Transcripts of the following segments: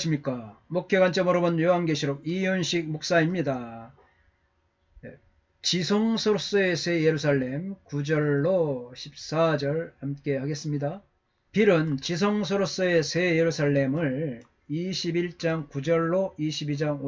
안녕하십니까. 목회 관점으로 본 요한계시록 이윤식 목사입니다. 지성소로서의 새 예루살렘 9절로 14절 함께 하겠습니다. 빌은 지성소로서의 새 예루살렘을 21장 9절로 22장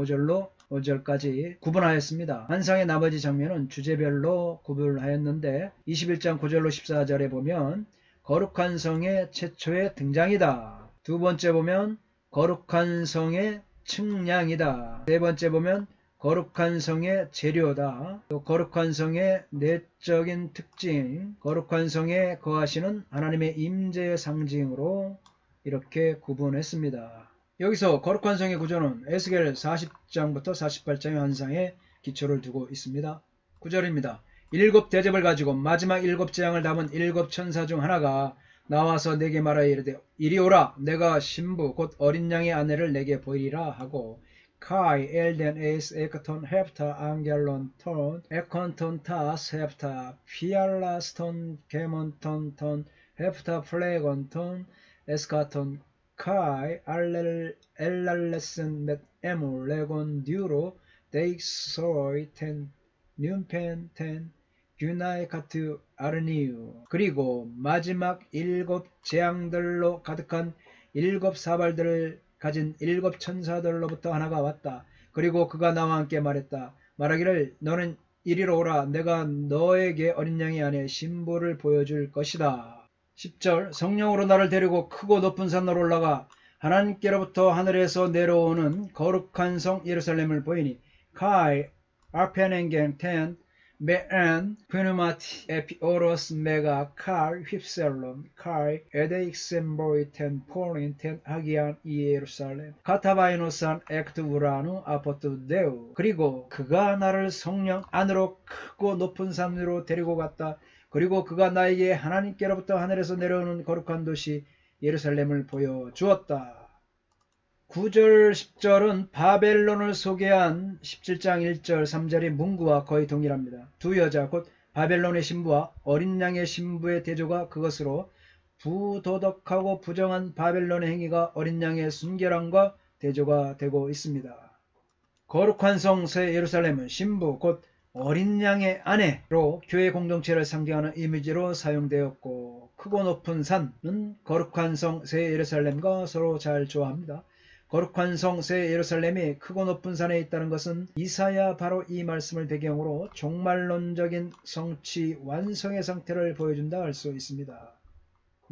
5절까지 구분하였습니다. 환상의 나머지 장면은 주제별로 구분하였는데 21장 9절로 14절에 보면 거룩한 성의 최초의 등장이다. 두 번째 보면 거룩한 성의 측량이다. 세 번째 보면 거룩한 성의 재료다. 또 거룩한 성의 내적인 특징, 거룩한 성에 거하시는 하나님의 임재의 상징으로 이렇게 구분했습니다. 여기서 거룩한 성의 구조는 에스겔 40장부터 48장의 환상에 기초를 두고 있습니다. 9절입니다. 일곱 대접을 가지고 마지막 일곱 재앙을 담은 일곱 천사 중 하나가 나와서 내게 말하여 이르되 이리 오라 내가 신부 곧 어린 양의 아내를 내게 보이리라 하고 카이 엘덴 에이스 에크톤 헵타 앙겔론 톤 에콘톤 타스 헵타 피알라스톤 게몬톤 톤 헵타 플레곤 톤 에스카톤 카이 엘랄레슨 멧 에물 레곤 듀로 데익소이 텐 뉴펜 텐 규나이카트 아르니우. 그리고 마지막 일곱 재앙들로 가득한 일곱 사발들을 가진 일곱 천사들로부터 하나가 왔다. 그리고 그가 나와 함께 말했다. 말하기를 너는 이리로 오라. 내가 너에게 어린 양의 아내 신부를 보여줄 것이다. 10절 성령으로 나를 데리고 크고 높은 산으로 올라가 하나님께로부터 하늘에서 내려오는 거룩한 성 예루살렘을 보이니 카이 아펜엔겐 텐 메안 pneuma티 에피오로스 메가 칼 휩셀론 칼 에데익셈보이 텐 폴린 텐 하기안 이예루살렘 카타바이노산 엑트우라누 아포트 데우. 그리고 그가 나를 성령 안으로 크고 높은 산으로 데리고 갔다. 그리고 그가 나에게 하나님께로부터 하늘에서 내려오는 거룩한 도시 예루살렘을 보여주었다. 9절 10절은 바벨론을 소개한 17장 1절 3절의 문구와 거의 동일합니다. 두 여자 곧 바벨론의 신부와 어린 양의 신부의 대조가 그것으로 부도덕하고 부정한 바벨론의 행위가 어린 양의 순결함과 대조가 되고 있습니다. 거룩한 성 새 예루살렘은 신부 곧 어린 양의 아내로 교회 공동체를 상징하는 이미지로 사용되었고 크고 높은 산은 거룩한 성 새 예루살렘과 서로 잘 조합합니다. 거룩한 성 새 예루살렘이 크고 높은 산에 있다는 것은 이사야 바로 이 말씀을 배경으로 종말론적인 성취 완성의 상태를 보여준다 할 수 있습니다.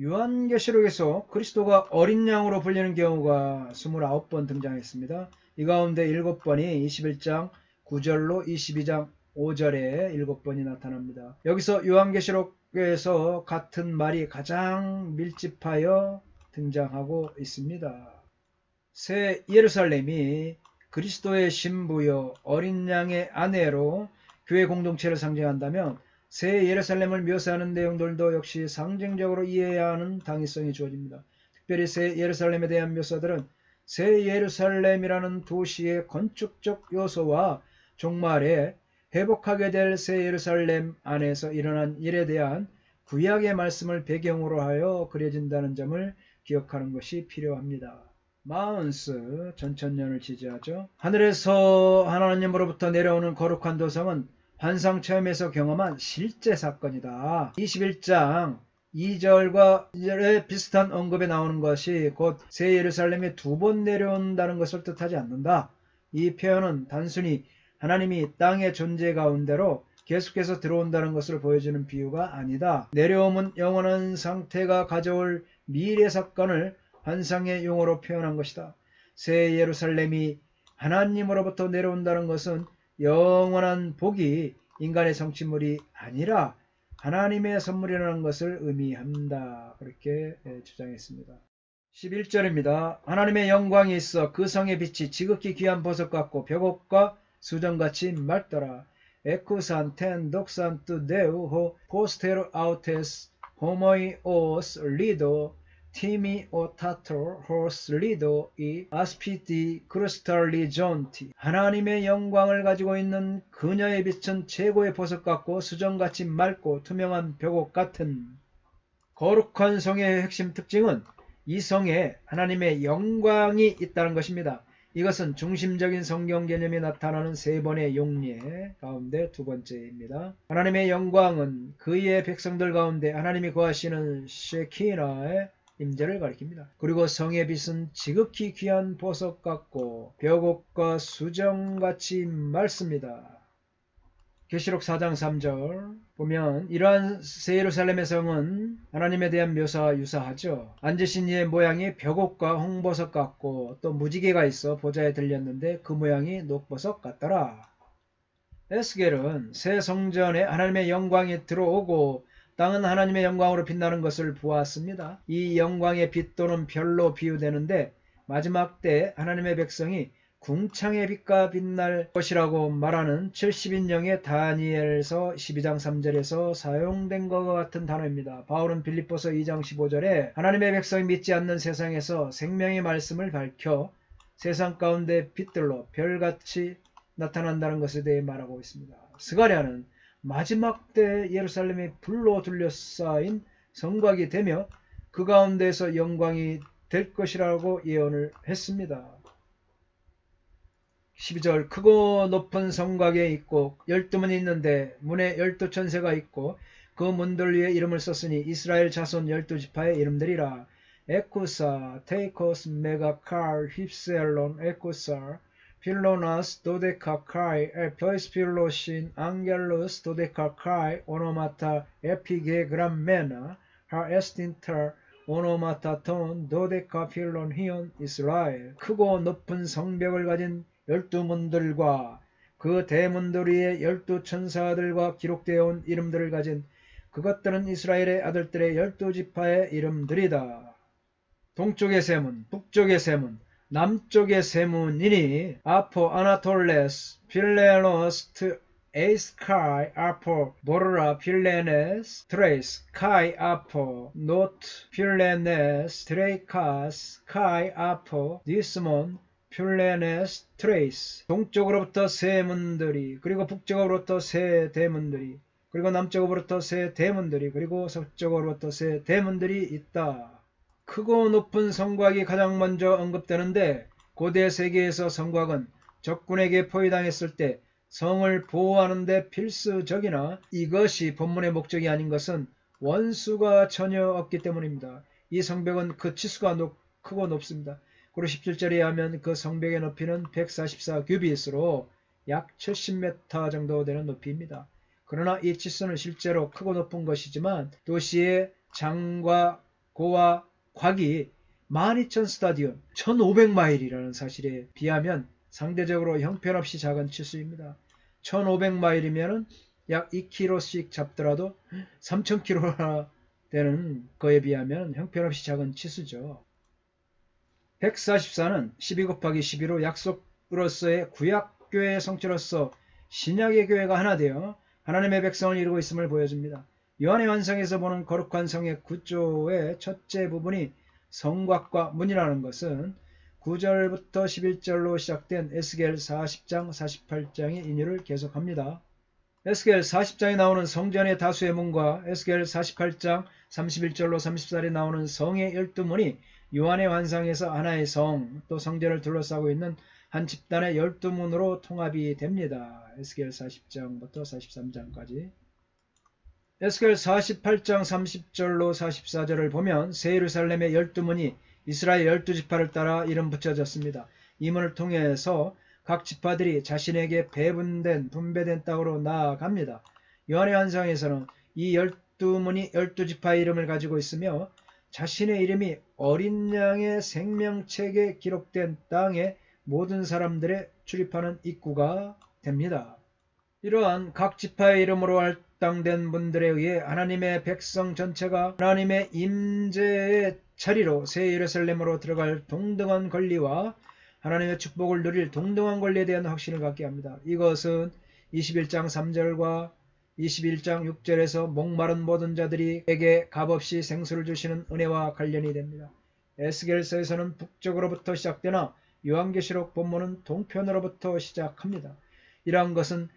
요한계시록에서 그리스도가 어린 양으로 불리는 경우가 29번 등장했습니다. 이 가운데 7번이 21장 9절로 22장 5절에 7번이 나타납니다. 여기서 요한계시록에서 같은 말이 가장 밀집하여 등장하고 있습니다. 새 예루살렘이 그리스도의 신부여 어린 양의 아내로 교회 공동체를 상징한다면 새 예루살렘을 묘사하는 내용들도 역시 상징적으로 이해해야 하는 당위성이 주어집니다. 특별히 새 예루살렘에 대한 묘사들은 새 예루살렘이라는 도시의 건축적 요소와 종말에 회복하게 될 새 예루살렘 안에서 일어난 일에 대한 구약의 말씀을 배경으로 하여 그려진다는 점을 기억하는 것이 필요합니다. 마운스 전천년을 지지하죠. 하늘에서 하나님으로부터 내려오는 거룩한 도성은 환상 체험에서 경험한 실제 사건이다. 21장 2절과 2절에 비슷한 언급에 나오는 것이 곧 새 예루살렘이 두 번 내려온다는 것을 뜻하지 않는다. 이 표현은 단순히 하나님이 땅의 존재 가운데로 계속해서 들어온다는 것을 보여주는 비유가 아니다. 내려옴은 영원한 상태가 가져올 미래 사건을 환상의 용어로 표현한 것이다. 새 예루살렘이 하나님으로부터 내려온다는 것은 영원한 복이 인간의 성취물이 아니라 하나님의 선물이라는 것을 의미한다. 그렇게 주장했습니다. 11절입니다. 하나님의 영광이 있어 그 성의 빛이 지극히 귀한 보석 같고 벽옥과 수정같이 맑더라. 에쿠산 텐 독산 뚜 데우호 포스테르 아우테스 호모이 오스 리도 티미 오타토 호스 리도 이 아스피디 크루스탈리존티. 하나님의 영광을 가지고 있는 그녀의 빛은 최고의 보석 같고 수정같이 맑고 투명한 벽옥 같은. 거룩한 성의 핵심 특징은 이 성에 하나님의 영광이 있다는 것입니다. 이것은 중심적인 성경 개념이 나타나는 세 번의 용례 가운데 두 번째입니다. 하나님의 영광은 그의 백성들 가운데 하나님이 거하시는 쉐키나의 임재를 가리킵니다. 그리고 성의 빛은 지극히 귀한 보석 같고 벽옥과 수정같이 맑습니다. 계시록 4장 3절 보면 이러한 새 예루살렘의 성은 하나님에 대한 묘사와 유사하죠. 앉으신 이의 모양이 벽옥과 홍보석 같고 또 무지개가 있어 보좌에 들렸는데 그 모양이 녹보석 같더라. 에스겔은 새 성전에 하나님의 영광이 들어오고 땅은 하나님의 영광으로 빛나는 것을 보았습니다. 이 영광의 빛 또는 별로 비유되는데 마지막 때 하나님의 백성이 궁창의 빛과 빛날 것이라고 말하는 70인령의 다니엘서 12장 3절에서 사용된 것과 같은 단어입니다. 바울은 빌립보서 2장 15절에 하나님의 백성이 믿지 않는 세상에서 생명의 말씀을 밝혀 세상 가운데 빛들로 별같이 나타난다는 것에 대해 말하고 있습니다. 스가랴는 마지막 때 예루살렘이 불로 둘러싸인 성곽이 되며 그 가운데에서 영광이 될 것이라고 예언을 했습니다. 12절 크고 높은 성곽에 있고 12문이 있는데 문에 12천세가 있고 그 문들 위에 이름을 썼으니 이스라엘 자손 12지파의 이름들이라. 에쿠사, 테이코스, 메가칼, 힙셀론, 에쿠사, 필로나스, 도데카카이, 에피스필로신, 앙겔루스, 도데카카이, 오노마타, 에피게그람메나, 하에스틴터, 오노마타톤, 도데카필론, 히온, 이스라엘. 크고 높은 성벽을 가진 12문들과 그 대문들 위에 12천사들과 기록되어 온 이름들을 가진 그것들은 이스라엘의 아들들의 12지파의 이름들이다. 동쪽의 세문, 북쪽의 세문, 남쪽의 세문이니 아포, 아나톨레스, 필레노스, 에이스카이, 아포, 보르라, 필레네스, 트레이스, 카이, 아포, 노트, 필레네스, 트레이카스, 카이, 아포, 디스몬, 퓰레네스, 트레이스. 동쪽으로부터 세 문들이, 그리고 북쪽으로부터 세 대문들이, 그리고 남쪽으로부터 세 대문들이, 그리고 서쪽으로부터 세 대문들이 있다. 크고 높은 성곽이 가장 먼저 언급되는데 고대 세계에서 성곽은 적군에게 포위당했을 때 성을 보호하는 데 필수적이나 이것이 본문의 목적이 아닌 것은 원수가 전혀 없기 때문입니다. 이 성벽은 그 치수가 크고 높습니다. 그리고 17절에 하면 그 성벽의 높이는 144규빗으로 약 70m 정도 되는 높이입니다. 그러나 이 치수는 실제로 크고 높은 것이지만 도시의 장과 고와 곽이 12,000 스타디온, 1500마일이라는 사실에 비하면 상대적으로 형편없이 작은 치수입니다. 1500마일이면 약 2km씩 잡더라도 3000km나 되는 거에 비하면 형편없이 작은 치수죠. 144는 12 곱하기 12로 약속으로서의 구약교회의 성체로서 신약의 교회가 하나 되어 하나님의 백성을 이루고 있음을 보여줍니다. 요한의 환상에서 보는 거룩한 성의 구조의 첫째 부분이 성곽과 문이라는 것은 9절부터 11절로 시작된 에스겔 40장, 48장의 인유를 계속합니다. 에스겔 40장에 나오는 성전의 다수의 문과 에스겔 48장 31절로 34절에 나오는 성의 12문이 요한의 환상에서 하나의 성, 또 성전을 둘러싸고 있는 한 집단의 12문으로 통합이 됩니다. 에스겔 40장부터 43장까지. 에스겔 48장 30절로 44절을 보면 새 예루살렘의 12문이 이스라엘 12지파를 따라 이름 붙여졌습니다. 이 문을 통해서 각 지파들이 자신에게 분배된 땅으로 나아갑니다. 요한의 환상에서는 이 12문이 12지파의 이름을 가지고 있으며 자신의 이름이 어린 양의 생명책에 기록된 땅에 모든 사람들의 출입하는 입구가 됩니다. 이러한 각 지파의 이름으로 할당된 분들에 의해 하나님의 백성 전체가 하나님의 임재의 자리로 새 예루살렘으로 들어갈 동등한 권리와 하나님의 축복을 누릴 동등한 권리에 대한 확신을 갖게 합니다. 이것은 21장 3절과 21장 6절에서 목마른 모든 자들에게 값없이 생수를 주시는 은혜와 관련이 됩니다. 에스겔서에서는 북쪽으로부터 시작되나 요한계시록 본문은 동편으로부터 시작합니다. 이러한 것은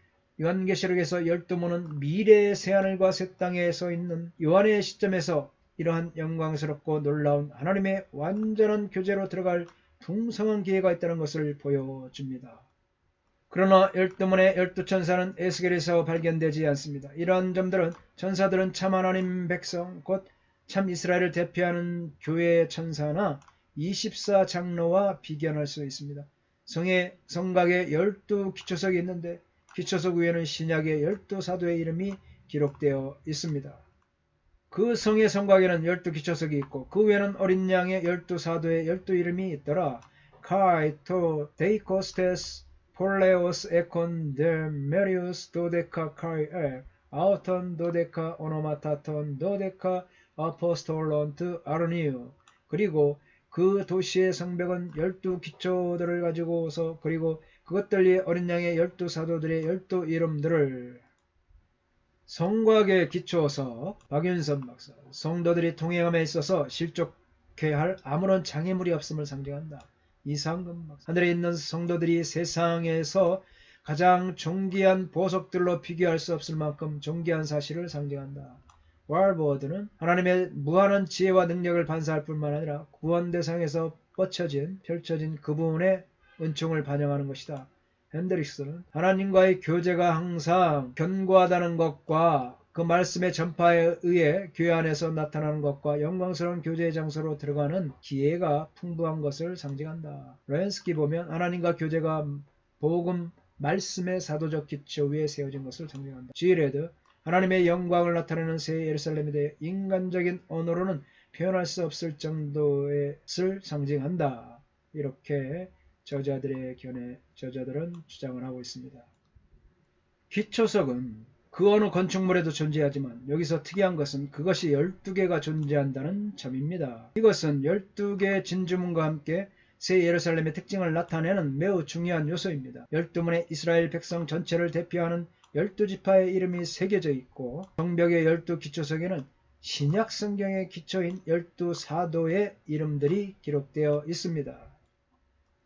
요한계시록에서 12문은 미래의 새하늘과 새 땅에 서 있는 요한의 시점에서 이러한 영광스럽고 놀라운 하나님의 완전한 교제로 들어갈 풍성한 기회가 있다는 것을 보여줍니다. 그러나 12문의 12천사는 에스겔에서 발견되지 않습니다. 이러한 점들은 천사들은 참 하나님 백성 곧 참 이스라엘을 대표하는 교회의 천사나 24장로와 비견할 수 있습니다. 성곽에 12기초석이 있는데 기초석 위에는 신약의 12사도의 이름이 기록되어 있습니다. 그 성의 성곽에는 12기초석이 있고 그 위에는 어린 양의 12사도의 12이름이 있더라. 카이, 토, 데이코스테스, 폴레오스, 에콘, 데메리우스, 도데카, 카이, 아우톤, 도데카, 오노마타톤, 도데카, 아포스톨론트, 아르니우. 그리고 그 도시의 성벽은 12기초들을 가지고서 그리고 그것들 위에 어린 양의 12사도들의 12이름들을 성곽의 기초석 박윤선 박사 성도들이 통행함에 있어서 실족해야 할 아무런 장애물이 없음을 상징한다. 이상금 박사 하늘에 있는 성도들이 세상에서 가장 존귀한 보석들로 비교할 수 없을 만큼 존귀한 사실을 상징한다. 왈버드는 하나님의 무한한 지혜와 능력을 반사할 뿐만 아니라 구원 대상에서 펼쳐진 그분의 은총을 반영하는 것이다. 핸드릭스는 하나님과의 교제가 항상 견고하다는 것과 그 말씀의 전파에 의해 교회 안에서 나타나는 것과 영광스러운 교제의 장소로 들어가는 기회가 풍부한 것을 상징한다. 렌스키 보면 하나님과 교제가 복음 말씀의 사도적 기초 위에 세워진 것을 상징한다. 지레드 하나님의 영광을 나타내는 새 예루살렘에 대해 인간적인 언어로는 표현할 수 없을 정도의 것을 상징한다. 이렇게 저자들의 견해 저자들은 주장을 하고 있습니다. 기초석은 그 어느 건축물에도 존재하지만 여기서 특이한 것은 그것이 12개가 존재한다는 점입니다. 이것은 12개의 진주문과 함께 새 예루살렘의 특징을 나타내는 매우 중요한 요소입니다. 12문의 이스라엘 백성 전체를 대표하는 12지파의 이름이 새겨져 있고 성벽의 12기초석에는 신약 성경의 기초인 12사도의 이름들이 기록되어 있습니다.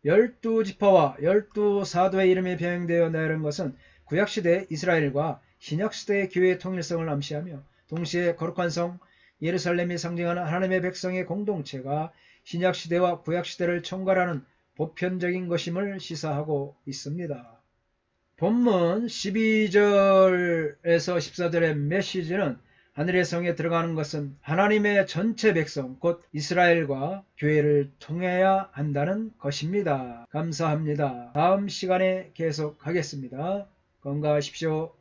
12지파와 12사도의 이름이 병행되어 나열한 것은 구약시대 이스라엘과 신약시대의 교회의 통일성을 암시하며 동시에 거룩한 성 예루살렘이 상징하는 하나님의 백성의 공동체가 신약시대와 구약시대를 총괄하는 보편적인 것임을 시사하고 있습니다. 본문 12절에서 14절의 메시지는 하늘의 성에 들어가는 것은 하나님의 전체 백성 곧 이스라엘과 교회를 통해야 한다는 것입니다. 감사합니다. 다음 시간에 계속하겠습니다. 건강하십시오.